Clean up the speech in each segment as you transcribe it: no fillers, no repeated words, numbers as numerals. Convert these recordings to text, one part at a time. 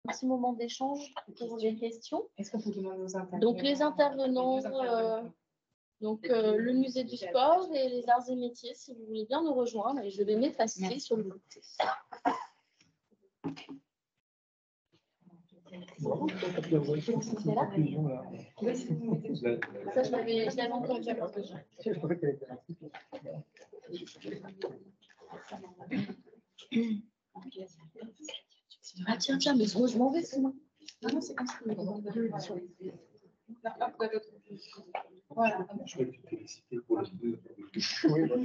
petit moment d'échange pour les questions. Est-ce qu'on peut demander aux intervenants? Donc, les intervenants, le musée du sport et les arts et métiers, si vous voulez bien nous rejoindre. Et je vais m'effacer sur le côté. Ça, je l'avais entendu. Ah tiens, mais moi je m'en vais, c'est moi. Non, c'est comme ça. Voilà. Je vais te féliciter pour les deux. Oui,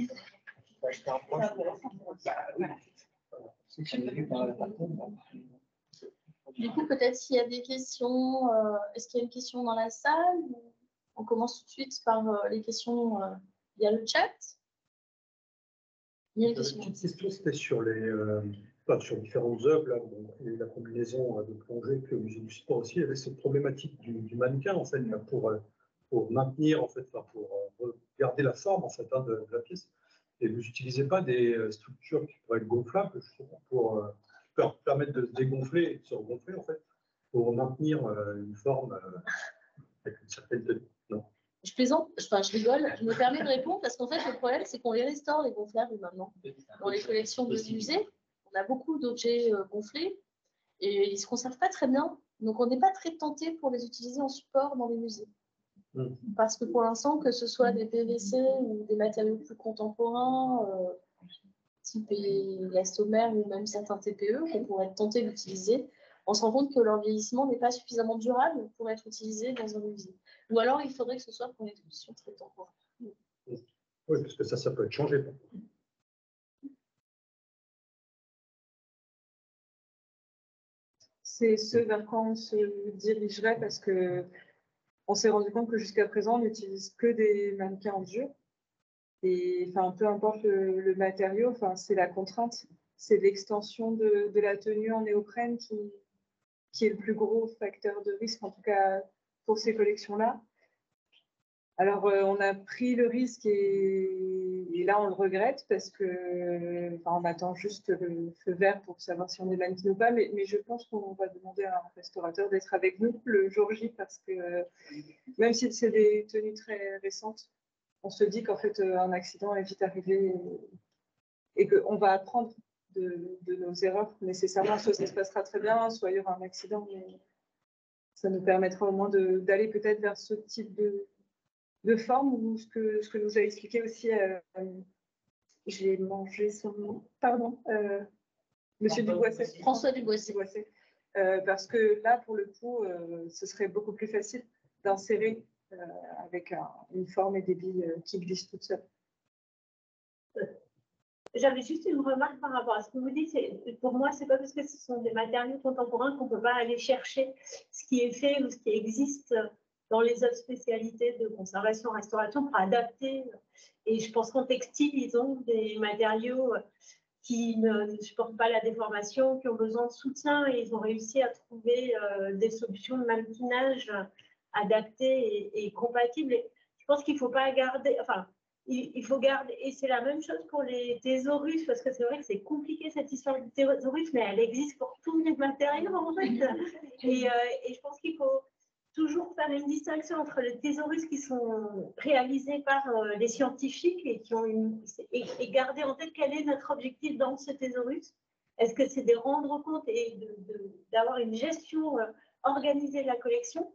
du coup, peut-être s'il y a des questions, est-ce qu'il y a une question dans la salle? On commence tout de suite par les questions via le chat. Il y a une question. Une question, c'était sur sur différentes œuvres, là, et la combinaison de plongée, puis au musée du sport aussi, il y avait cette problématique du mannequin, en fait, là, pour maintenir, en fait, pour garder la forme, en fait, de la pièce. Et vous n'utilisez pas des structures qui pourraient être gonflables, justement, pour permettre de se dégonfler et de se regonfler, en fait, pour maintenir une forme avec une certaine tenue. Non. Je plaisante, enfin je rigole, je me permets de répondre parce qu'en fait le problème c'est qu'on les restaure les gonflables maintenant. Dans les collections de musées, on a beaucoup d'objets gonflés et ils ne se conservent pas très bien. Donc on n'est pas très tenté pour les utiliser en support dans les musées. Parce que pour l'instant, que ce soit des PVC ou des matériaux plus contemporains, type élastomère ou même certains TPE qu'on pourrait être tenté d'utiliser, on se rend compte que leur vieillissement n'est pas suffisamment durable pour être utilisé dans un musée. Ou alors, il faudrait que ce soit pour une exposition très temporaire. Oui, parce que ça peut être changé. C'est ce vers quoi on se dirigerait parce que on s'est rendu compte que jusqu'à présent, on n'utilise que des mannequins en dur. Et enfin, peu importe le matériau, enfin, c'est la contrainte. C'est l'extension de la tenue en néoprène qui est le plus gros facteur de risque, en tout cas pour ces collections-là. Alors, on a pris le risque et là, on le regrette parce que, enfin, on attend juste le feu vert pour savoir si on est mannequin ou pas. Mais je pense qu'on va demander à un restaurateur d'être avec nous le jour J parce que même si c'est des tenues très récentes, on se dit qu'en fait, un accident est vite arrivé et qu'on va apprendre de nos erreurs nécessairement. Soit ça se passera très bien, soit il y aura un accident, mais ça nous permettra au moins d'aller peut-être vers ce type de forme ou ce que nous a expliqué aussi, j'ai mangé son nom, pardon, Monsieur Duboisset. François Duboisset. Parce que là, pour le coup, ce serait beaucoup plus facile d'insérer avec une forme et des billes qui glissent toutes seules. J'avais juste une remarque par rapport à ce que vous dites. Pour moi, c'est pas parce que ce sont des matériaux contemporains qu'on ne peut pas aller chercher ce qui est fait ou ce qui existe dans les autres spécialités de conservation, restauration pour adapter. Et je pense qu'en textile, ils ont des matériaux qui ne supportent pas la déformation, qui ont besoin de soutien et ils ont réussi à trouver des solutions de mannequinage adaptées et compatibles. Et je pense qu'il ne faut pas garder, enfin, il faut garder, et c'est la même chose pour les thésaurus, parce que c'est vrai que c'est compliqué cette histoire du thésaurus, mais elle existe pour tous les matériaux en fait. Et je pense qu'il faut toujours faire une distinction entre les thésaurus qui sont réalisés par les scientifiques et qui ont et garder en tête quel est notre objectif dans ce thésaurus. Est-ce que c'est de rendre compte et d'avoir une gestion organisée de la collection,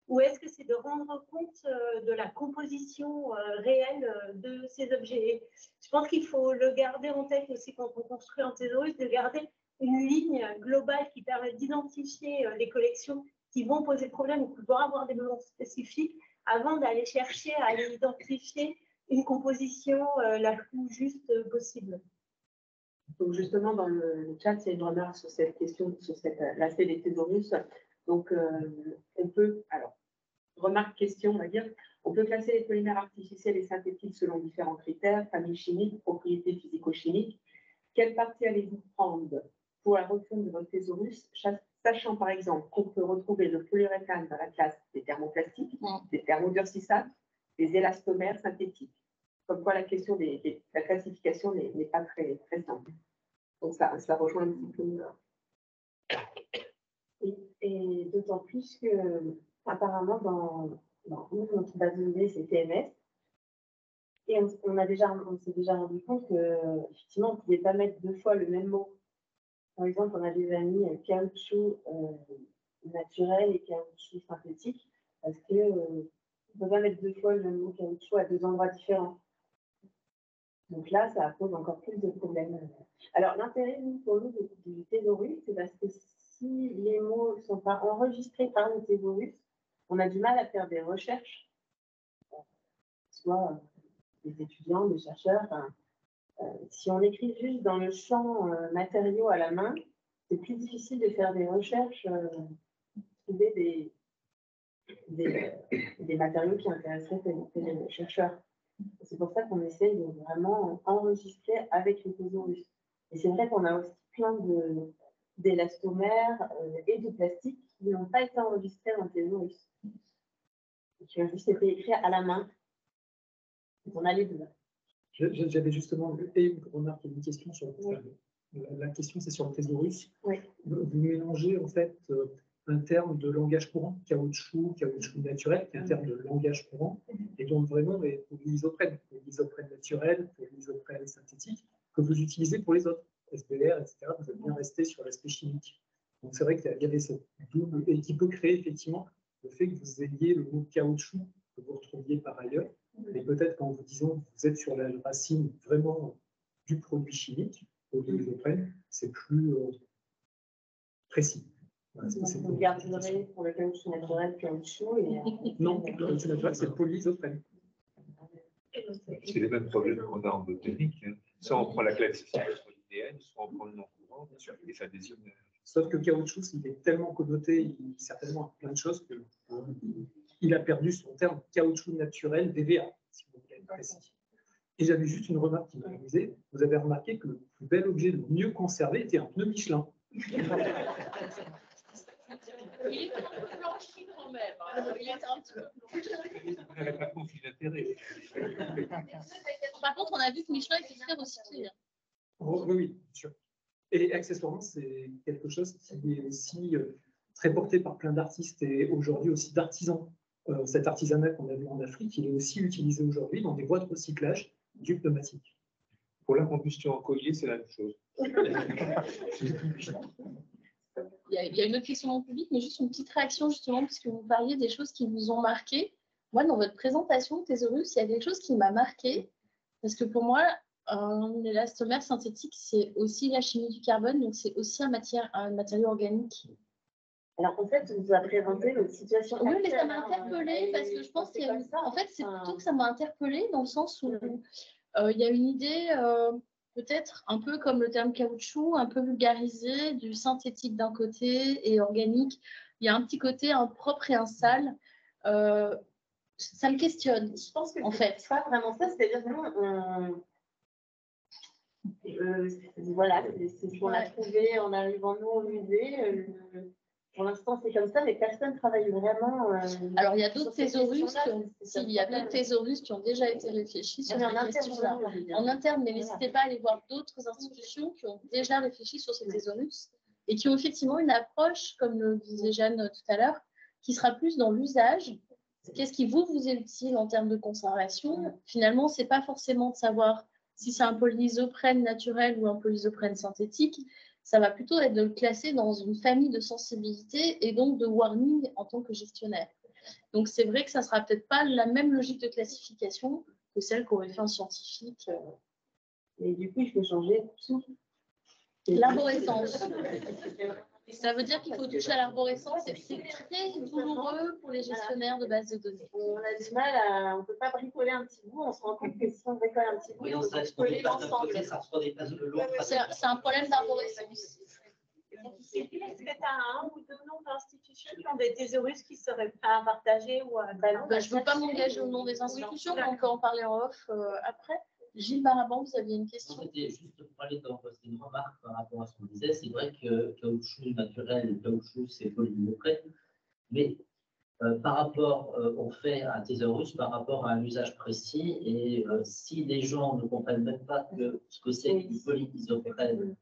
ou est-ce que c'est de rendre compte de la composition réelle de ces objets? Je pense qu'il faut le garder en tête aussi quand on construit un thésaurus, de garder une ligne globale qui permet d'identifier les collections qui vont poser problème ou qui vont avoir des besoins spécifiques avant d'aller chercher à identifier une composition la plus juste possible. Donc justement, dans le chat, il y a une remarque sur cette question, sur l'aspect des thésaurus. Donc, on peut, alors, remarque, question, on va dire, on peut classer les polymères artificiels et synthétiques selon différents critères, famille chimique, propriétés physico-chimiques. Quelle partie allez-vous prendre pour la refonte de votre thésaurus, sachant par exemple qu'on peut retrouver le polyuréthane dans la classe des thermoplastiques, des thermodurcissables, des élastomères synthétiques. Comme quoi la question de la classification n'est pas très simple. Donc ça rejoint un petit peu. Oui. d'autant plus que, apparemment, dans notre base de données, c'est TMS. Et on s'est déjà rendu compte qu'effectivement, on ne pouvait pas mettre 2 fois le même mot. Par exemple, on a déjà mis caoutchouc naturel et caoutchouc synthétique, parce qu'on ne peut pas mettre 2 fois le même mot caoutchouc à 2 endroits différents. Donc là, ça pose encore plus de problèmes. Alors, l'intérêt pour nous du thésaurus, c'est parce que si les mots ne sont pas enregistrés par le thésaurus, on a du mal à faire des recherches, soit des étudiants, des chercheurs. Si on écrit juste dans le champ matériaux à la main, c'est plus difficile de faire des recherches, trouver des matériaux qui intéresseraient les chercheurs. C'est pour ça qu'on essaie de vraiment enregistrer avec le thésaurus. Et c'est vrai qu'on a aussi plein d'élastomères et de plastiques qui n'ont pas été enregistrés dans le thésaurus. Et qui ont juste été écrits à la main. Donc on a les deux. J'avais justement une remarque et une question sur la question, c'est sur le thésaurus. Oui. Vous mélangez en fait un terme de langage courant, caoutchouc naturel, qui est un terme de langage courant, et donc vraiment pour l'isoprène naturel, pour l'isoprène synthétique, que vous utilisez pour les autres, SBR, etc. Vous êtes bien resté sur l'aspect chimique. Donc c'est vrai qu'il y avait cette double, et qui peut créer effectivement le fait que vous ayez le mot caoutchouc que vous retrouviez par ailleurs, et peut-être qu'en vous disant que vous êtes sur la racine vraiment du produit chimique, au lieu de l'isoprène, c'est plus précis. Voilà, vous garderez pour le caoutchouc naturel caoutchouc et non, le caoutchouc naturel, c'est le polyisoprène. C'est les mêmes problèmes qu'on a en botanique. Hein. Soit on prend la classification linéaire, soit on prend le nom courant, bien sûr, et ça désigne. Sauf que caoutchouc, il est tellement connoté, il certainement à plein de choses que il a perdu son terme caoutchouc naturel DVA, si vous voulez être précis. Et j'avais juste une remarque qui m'a amusé. Vous avez remarqué que le plus bel objet, le mieux conservé, était un pneu Michelin. Il était un peu blanchi quand même. Il était un petit peu blanchi. Vous n'avez pas conflit d'intérêt. Par contre, on a vu que Michelin était très recyclé. Oui, bien sûr. Et accessoirement, c'est quelque chose qui est aussi très porté par plein d'artistes et aujourd'hui aussi d'artisans. Cet artisanat qu'on a vu en Afrique, il est aussi utilisé aujourd'hui dans des voies de recyclage du pneumatique. Pour la combustion en collier, c'est la même chose. Il y a une autre question dans le public, mais juste une petite réaction justement, puisque vous parliez des choses qui vous ont marqué. Moi, dans votre présentation, Thésaurus, il y a quelque chose qui m'a marqué, parce que pour moi, un élastomère synthétique, c'est aussi la chimie du carbone, donc c'est aussi un matériau organique. Alors, en fait, on vous a présenté notre situation. Oui, mais ça m'a interpellée parce que je pense qu'il y a en fait, c'est plutôt que ça m'a interpellée dans le sens où il y a une idée, peut-être un peu comme le terme caoutchouc, un peu vulgarisé, du synthétique d'un côté et organique. Il y a un petit côté impropre et un sale. Ça me questionne. Je pense que en fait, pas vraiment ça, c'est-à-dire que voilà, c'est ce qu'on a trouvé en arrivant nous au musée. Pour l'instant, c'est comme ça, mais personne ne travaille vraiment. Alors, il y a d'autres thésaurus qui ont déjà été réfléchis sur ces questions-là en interne, mais n'hésitez pas à aller voir d'autres institutions qui ont déjà réfléchi sur ces thésaurus et qui ont effectivement une approche, comme le disait Jeanne tout à l'heure, qui sera plus dans l'usage. Qu'est-ce qui vous est utile en termes de conservation? Finalement, ce n'est pas forcément de savoir si c'est un polysoprène naturel ou un polysoprène synthétique. Ça va plutôt être de le classer dans une famille de sensibilité et donc de warning en tant que gestionnaire. Donc, c'est vrai que ça ne sera peut-être pas la même logique de classification que celle qu'aurait fait un scientifique. Et du coup, il faut changer tout. L'arborescence. Ça veut dire qu'il faut toucher à l'arborescence. C'est très douloureux pour les gestionnaires de bases de données. On a du mal on ne peut pas bricoler un petit bout. On se rend compte que si on bricole un petit bout, on peut coller l'ensemble. C'est un problème d'arborescence. Est-ce que tu as un ou deux noms d'institutions qui ont des thésaurus qui seraient prêts à partager ou à... Je ne veux pas m'engager au nom des institutions, mais on peut en parler en off après. Gilles Baraban, vous aviez une question? C'était juste pour parler c'est une remarque par rapport à ce qu'on disait. C'est vrai que caoutchouc naturel, le caoutchouc, c'est polyméprène, mais par rapport au fait à Thésaurus, par rapport à un usage précis, et si les gens ne comprennent même pas ce que c'est du polyisoprène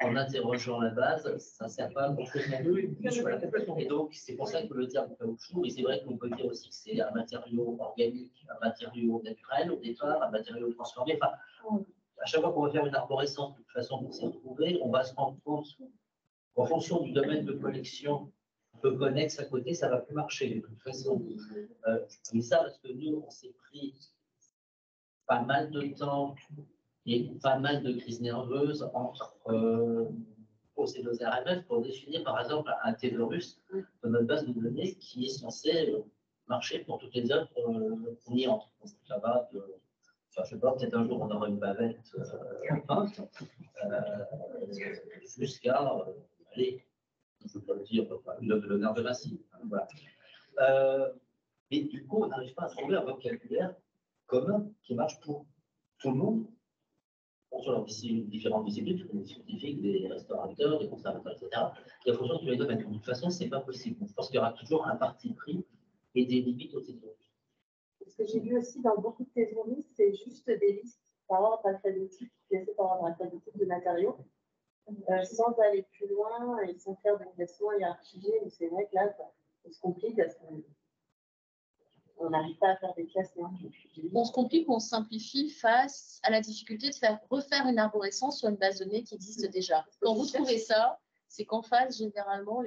en interrogeant la base, ça ne sert pas à grand-chose non plus. Voilà. Et donc, c'est pour ça que le terme caoutchouc, et c'est vrai qu'on peut dire aussi que c'est un matériau organique, un matériau naturel au départ, un matériau transformé. Enfin, à chaque fois qu'on va faire une arborescence, de toute façon, pour s'y retrouver, on va se rendre compte qu'en fonction du domaine de collection un peu connexe à côté, ça ne va plus marcher de toute façon. Je dis ça parce que nous, on s'est pris pas mal de temps et pas mal de crises nerveuses entre ces deux RMF pour définir par exemple un thésaurus de notre base de données qui est censé marcher pour toutes les œuvres qu'on y entre. Donc, ça va de, enfin, je sais pas, peut-être un jour on aura une bavette jusqu'à, allez, je ne peux pas le dire, le nerf de Vinci. Voilà. Et du coup, on n'arrive pas à trouver un vocabulaire commun qui marche pour tout le monde, sur leurs différentes disciplines, des scientifiques, des restaurateurs, des conservateurs, etc. Et en fonction de tous les domaines. De toute façon, ce n'est pas possible. Je pense qu'il y aura toujours un parti pris et des limites aux thésaurus. Ce que j'ai vu aussi dans beaucoup de thésaurus, c'est juste des listes par ordre alphabétique, classées par ordre alphabétique de matériaux, sans aller plus loin et sans faire de classement hiérarchisé. Mais c'est vrai que là, on se complique parce qu'on n'arrive pas à faire des classements. On se complique, on simplifie face à la difficulté de refaire une arborescence sur une base de données qui existe déjà. Quand vous trouvez ça, c'est qu'en face, généralement,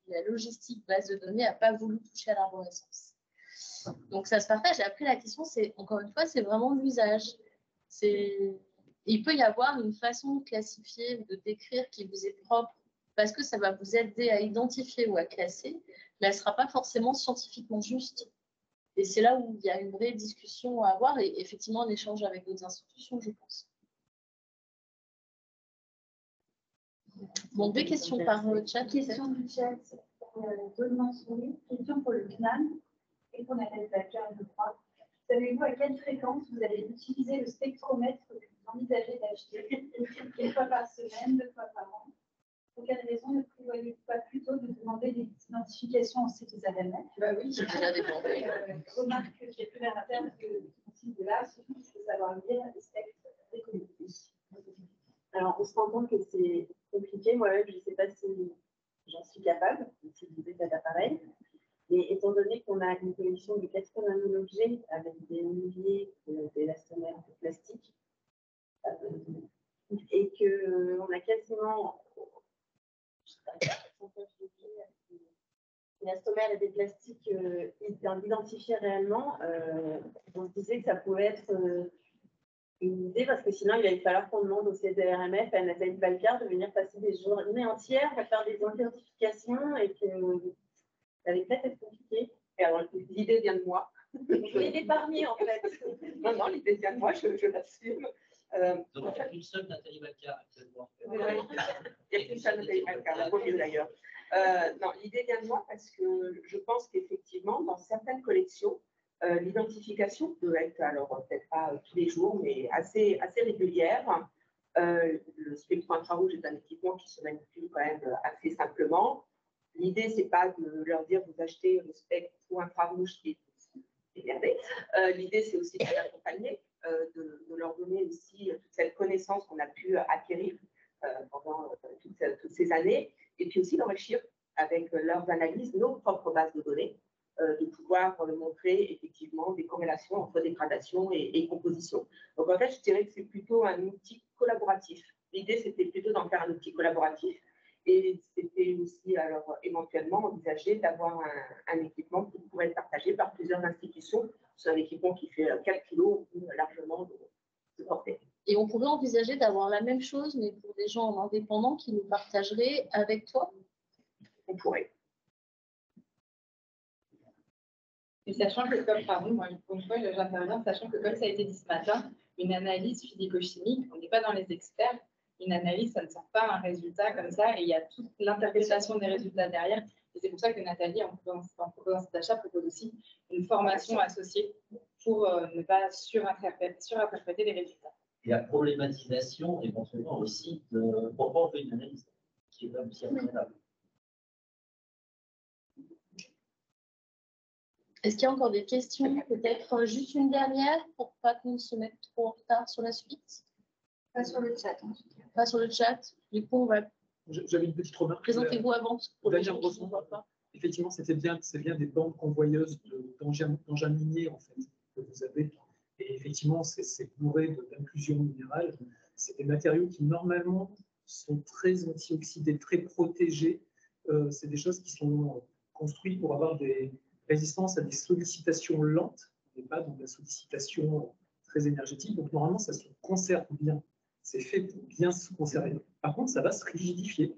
la logistique base de données n'a pas voulu toucher à l'arborescence. Donc ça se partage. Et après, la question, c'est, encore une fois, c'est vraiment l'usage. Il peut y avoir une façon de classifier, de décrire qui vous est propre, parce que ça va vous aider à identifier ou à classer, mais elle ne sera pas forcément scientifiquement juste. Et c'est là où il y a une vraie discussion à avoir et effectivement un échange avec d'autres institutions, je pense. Bon, des questions par chat. Question du chat. Question pour le CNAM et pour Nathalie Baker, je crois. Savez-vous à quelle fréquence vous allez utiliser le spectromètre que vous envisagez d'acheter? Une fois par semaine, 2 fois par an? Pour quelle raison ne prévoyez-vous pas plutôt de demander des identifications en site aux AMF? Bah oui, j'ai déjà demandé. Remarque que j'ai plus à terme que ce type-là, surtout qu'il faut savoir lire les textes récoltés. Alors, on se rend compte que c'est compliqué. Moi-même, je ne sais pas si j'en suis capable d'utiliser cet appareil. Mais étant donné qu'on a une collection de 80 000 objets avec des milliers d'élastomères de plastique, et qu'on a quasiment l'élastomère et des plastiques identifiés réellement, on se disait que ça pouvait être une idée, parce que sinon il allait falloir qu'on demande au CDRMF et à Nathalie Balcard de venir passer des journées entières à faire des identifications et que ça allait peut-être être compliqué. Et alors, l'idée vient de moi. Il est parmi en fait. Non, l'idée vient de moi, je l'assume. Donc, il y a une seule Nathalie Balcard actuellement. Il n'y a qu'une seule Nathalie Balcard, la mieux d'ailleurs. Non, l'idée vient de moi parce que je pense qu'effectivement, dans certaines collections, l'identification peut être, alors peut-être pas tous les jours, mais assez régulière. Le spectre infrarouge est un équipement qui se manipule quand même assez simplement. L'idée, c'est pas de leur dire vous achetez le spectre ou infrarouge qui est merdé. L'idée, c'est aussi de les accompagner, de leur donner aussi toute cette connaissance qu'on a pu acquérir pendant toutes ces années, et puis aussi d'enrichir avec leurs analyses nos propres bases de données, de pouvoir montrer effectivement des corrélations entre dégradation et composition. Donc en fait, je dirais que c'est plutôt un outil collaboratif. L'idée, c'était plutôt d'en faire un outil collaboratif. Et c'était aussi alors éventuellement envisagé d'avoir un équipement qui pourrait être partagé par plusieurs institutions. C'est un équipement qui fait 4 kilos largement de portée. Et on pourrait envisager d'avoir la même chose, mais pour des gens en indépendant qui nous partageraient avec toi? On pourrait. Et sachant que, comme pardon, moi, une fois, j'interviens, sachant que, comme ça a été dit ce matin, une analyse physico-chimique, on n'est pas dans les experts. Une analyse, ça ne sort pas un résultat comme ça, et il y a toute l'interprétation des résultats derrière. Et c'est pour ça que Nathalie, en proposant cet achat, propose aussi une formation associée pour ne pas surinterpréter les résultats. Et la problématisation, éventuellement aussi, de pourquoi on fait une analyse qui est quand même aussi incroyable. Est-ce qu'il y a encore des questions? Peut-être juste une dernière pour pas qu'on se mette trop en retard sur la suite. Pas sur le chat, en tout cas. Pas sur le chat. Du coup, on va J'avais une petite remarque. présentez-vous avant, parce que pour les Daniel gens qui ne Brosson, voient pas. effectivement, c'est bien des bandes convoyeuses d'engins miniers en fait, que vous avez. Et effectivement, c'est bourré d'inclusion minérale. C'est des matériaux qui, normalement, sont très antioxydés, très protégés. C'est des choses qui sont construites pour avoir des résistances à des sollicitations lentes, et pas dans la sollicitation très énergétique. Donc, normalement, ça se conserve bien. C'est fait pour bien se conserver. Par contre, ça va se rigidifier.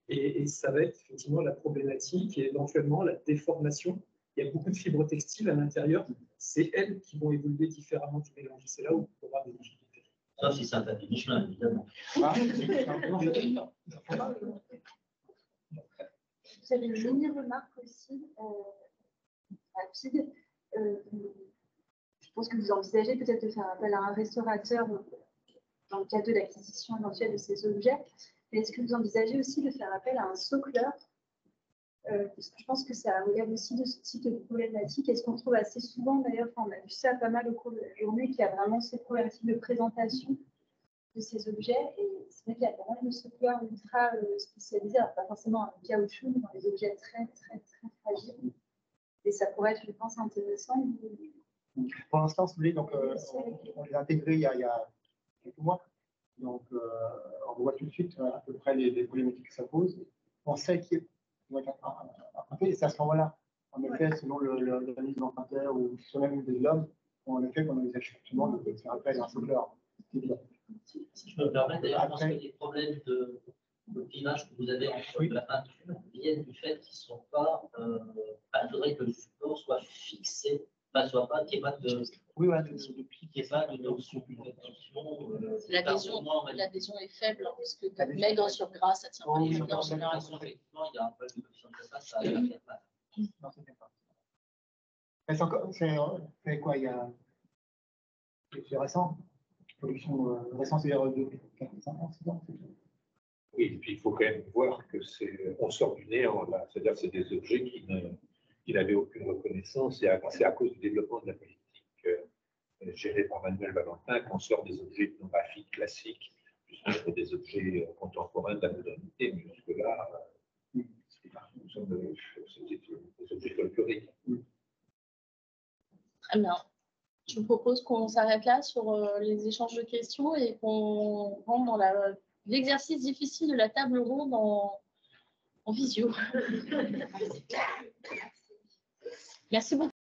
Et ça va être effectivement la problématique et éventuellement la déformation. Il y a beaucoup de fibres textiles à l'intérieur. C'est elles qui vont évoluer différemment du mélange. C'est là où il y aura des difficultés. Sauf si ça fait du Michelin, évidemment. J'avais une mini remarque aussi, rapide. Je pense que vous envisagez peut-être de faire appel à un restaurateur dans le cadre de l'acquisition éventuelle de ces objets. Mais est-ce que vous envisagez aussi de faire appel à un socleur parce que je pense que ça relève aussi de ce type de problématique. Et ce qu'on trouve assez souvent, d'ailleurs, on a vu ça pas mal au cours de la journée, qu'il y a vraiment ces problématiques de présentation de ces objets. Et c'est vrai qu'il y a pas mal de socleurs ultra spécialisés, alors pas forcément en caoutchouc, mais dans des objets très, très, très fragiles. Et ça pourrait être, je pense, intéressant. Pour l'instant, si vous voulez, donc, on les a intégrés il y a quelques mois. Donc, on voit tout de suite à peu près les problématiques que ça pose. On sait qu'il va être emprunté, et c'est à ce moment-là, en effet, selon l'analyse d'emprunteur ou sur même de l'homme, en effet, qu'on envisage effectivement de faire appel à un socleur. Si je me permets, d'ailleurs, je pense que les problèmes de clivage que vous avez entre la peinture viennent du fait qu'ils ne sont pas. Il faudrait que le support soit fixé, qu'il n'y ait pas de. Oui, voilà, qu'il n'y ait pas de tension. L'adhésion est faible, hein, puisque quand tu mets sur gras, ça tient pas les fibres en général. Effectivement, il y a un peu de coefficient de surface, ça ne tient pas. Non, ça ne tient pas. C'est quoi, il y a. C'est récent. Production récente, c'est-à-dire de 4-5 ans, 6 ans. Oui, et puis il faut quand même voir que on sort du néant, là. C'est-à-dire que c'est des objets qui n'avaient aucune reconnaissance. C'est à cause du développement de la politique gérée par Manuel Valentin qu'on sort des objets ethnographiques classiques jusqu'à des objets contemporains de la modernité. Mais jusque-là, c'était des objets folkloriques. Très bien. Je vous propose qu'on s'arrête là sur les échanges de questions et qu'on rentre dans l'exercice difficile de la table ronde en visio. Merci beaucoup.